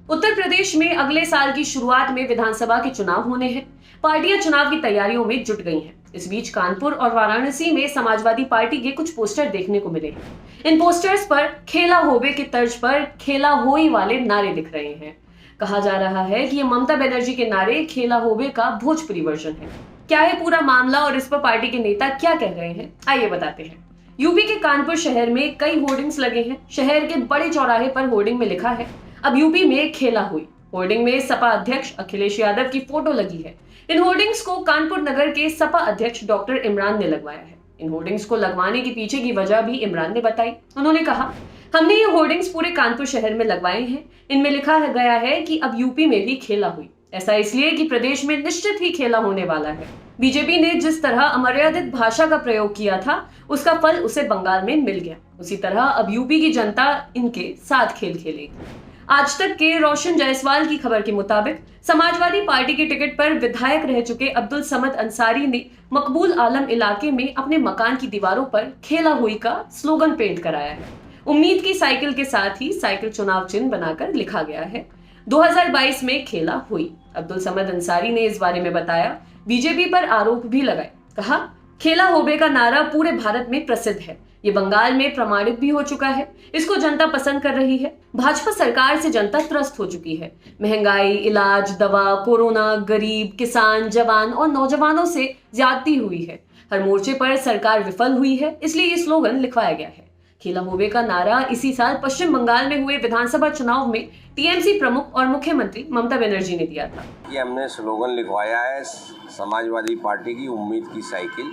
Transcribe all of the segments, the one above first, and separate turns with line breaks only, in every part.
उत्तर प्रदेश में अगले साल की शुरुआत में विधानसभा के चुनाव होने हैं। पार्टियां चुनाव की तैयारियों में जुट गई हैं। इस बीच कानपुर और वाराणसी में समाजवादी पार्टी के कुछ पोस्टर देखने को मिले हैं। इन पोस्टर्स पर खेला होबे की तर्ज पर खेला होई वाले नारे दिख रहे हैं। कहा जा रहा है कि ये ममता बनर्जी के नारे खेला होबे का भोजपुरी वर्जन है। क्या है पूरा मामला और इस पर पार्टी के नेता क्या कह रहे हैं, आइए बताते हैं। यूपी के कानपुर शहर में कई होर्डिंग्स लगे हैं। शहर के बड़े चौराहे पर होर्डिंग में लिखा है, अब यूपी में खेला हुई। होर्डिंग में सपा अध्यक्ष अखिलेश यादव की फोटो लगी है। इन होर्डिंग्स को कानपुर नगर के सपा अध्यक्ष डॉक्टर इमरान ने लगवाया है। इन होर्डिंग्स को लगवाने के पीछे की वजह भी इमरान ने बताई। उन्होंने कहा, हमने ये होर्डिंग्स पूरे कानपुर शहर में लगवाए हैं। इनमें लिखा गया है कि अब यूपी में भी खेला हुई। ऐसा इसलिए कि प्रदेश में निश्चित ही खेला होने वाला है। बीजेपी ने जिस तरह अमर्यादित भाषा का प्रयोग किया था, उसका फल उसे बंगाल में मिल गया। उसी तरह अब यूपी की जनता इनके साथ खेल खेलेगी। आज तक के रोशन जायसवाल की खबर के मुताबिक समाजवादी पार्टी के टिकट पर विधायक रह चुके अब्दुल समद अंसारी ने मकबूल आलम इलाके में अपने मकान की दीवारों पर खेला हुई का स्लोगन पेंट कराया है। उम्मीद की साइकिल के साथ ही साइकिल चुनाव चिन्ह बनाकर लिखा गया है, 2022 में खेला हुई। अब्दुल समद अंसारी ने इस बारे में बताया, बीजेपी पर आरोप भी लगाए। कहा, खेला होबे का नारा पूरे भारत में प्रसिद्ध है। ये बंगाल में प्रमाणित भी हो चुका है। इसको जनता पसंद कर रही है। भाजपा सरकार से जनता त्रस्त हो चुकी है। महंगाई, इलाज, दवा, कोरोना, गरीब, किसान, जवान और नौजवानों से ज्यादती हुई है। हर मोर्चे पर सरकार विफल हुई है, इसलिए ये स्लोगन लिखवाया गया है। खेला होबे का नारा इसी साल पश्चिम बंगाल में हुए विधानसभा चुनाव में टीएमसी प्रमुख और मुख्यमंत्री ममता बनर्जी ने दिया था।
ये हमने स्लोगन लिखवाया है समाजवादी पार्टी की उम्मीद की साइकिल,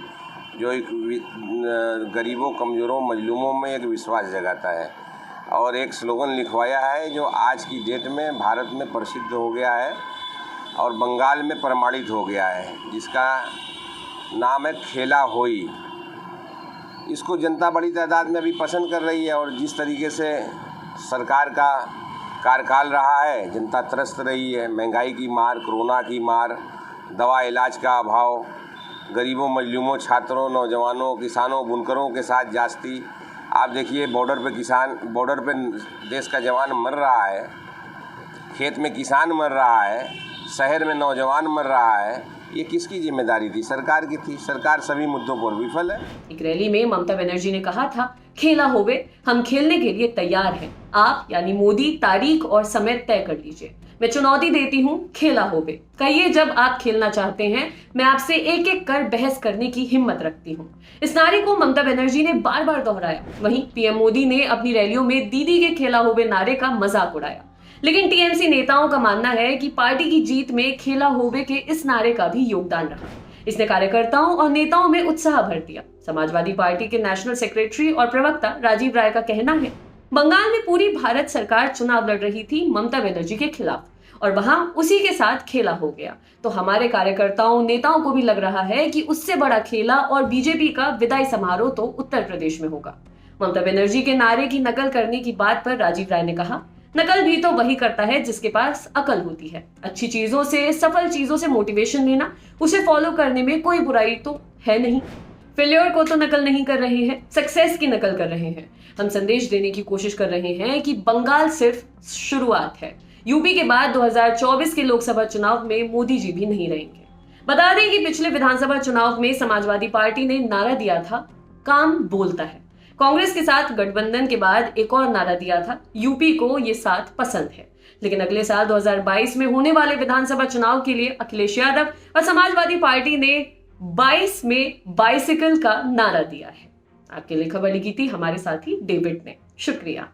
जो एक गरीबों, कमजोरों, मजलूमों में एक विश्वास जगाता है। और एक स्लोगन लिखवाया है जो आज की डेट में भारत में प्रसिद्ध हो गया है और बंगाल में प्रमाणित हो गया है, जिसका नाम है खेला होई। इसको जनता बड़ी तादाद में अभी पसंद कर रही है और जिस तरीके से सरकार का कार्यकाल रहा है, जनता त्रस्त रही है। महंगाई की मार, कोरोना की मार, दवा इलाज का अभाव, गरीबों, मजलूमों, छात्रों, नौजवानों, किसानों, बुनकरों के साथ जास्ती। आप देखिए, बॉर्डर पे देश का जवान मर रहा है, खेत में किसान मर रहा है, शहर में नौजवान मर रहा है। ये किसकी जिम्मेदारी थी? सरकार की थी। सरकार सभी मुद्दों पर विफल है।
एक रैली में ममता बनर्जी ने कहा था, खेला होवे, हम खेलने के लिए तैयार हैं। आप यानी मोदी तारीख और समय तय कर लीजिए। मैं चुनौती देती हूँ, खेला होवे। कहिए जब आप खेलना चाहते हैं, मैं आपसे एक एक कर बहस करने की हिम्मत रखती हूँ। इस नारे को ममता बनर्जी ने बार बार दोहराया। वहीं पीएम मोदी ने अपनी रैलियों में दीदी के खेला होवे नारे का मजाक उड़ाया। लेकिन टीएमसी नेताओं का मानना है कि पार्टी की जीत में खेला होवे के इस नारे का भी योगदान रहा। इसने कार्यकर्ताओं और नेताओं में उत्साह भर दिया। समाजवादी पार्टी के नेशनल सेक्रेटरी और प्रवक्ता राजीव राय का कहना है, बंगाल में पूरी भारत सरकार चुनाव लड़ रही थी ममता बनर्जी के खिलाफ और वहां उसी के साथ खेला हो गया। तो हमारे कार्यकर्ताओं, नेताओं को भी लग रहा है कि उससे बड़ा खेला और बीजेपी का विदाई समारोह तो उत्तर प्रदेश में होगा। ममता बनर्जी के नारे की नकल करने की बात पर राजीव राय ने कहा, नकल भी तो वही करता है जिसके पास अकल होती है। अच्छी चीजों से, सफल चीजों से मोटिवेशन लेना, उसे फॉलो करने में कोई बुराई तो है नहीं। फेल्योर को तो नकल नहीं कर रहे हैं, सक्सेस की नकल कर रहे हैं। हम संदेश देने की कोशिश कर रहे हैं कि बंगाल सिर्फ शुरुआत है। यूपी के बाद 2024 के लोकसभा चुनाव में मोदी जी भी नहीं रहेंगे। बता दें कि पिछले विधानसभा चुनाव में समाजवादी पार्टी ने नारा दिया था, काम बोलता है। कांग्रेस के साथ गठबंधन के बाद एक और नारा दिया था, यूपी को ये साथ पसंद है। लेकिन अगले साल 2022 में होने वाले विधानसभा चुनाव के लिए अखिलेश यादव और समाजवादी पार्टी ने 22 में बाइसिकल का नारा दिया है। आपके लिए खबर लिखी थी हमारे साथी डेविड ने। शुक्रिया।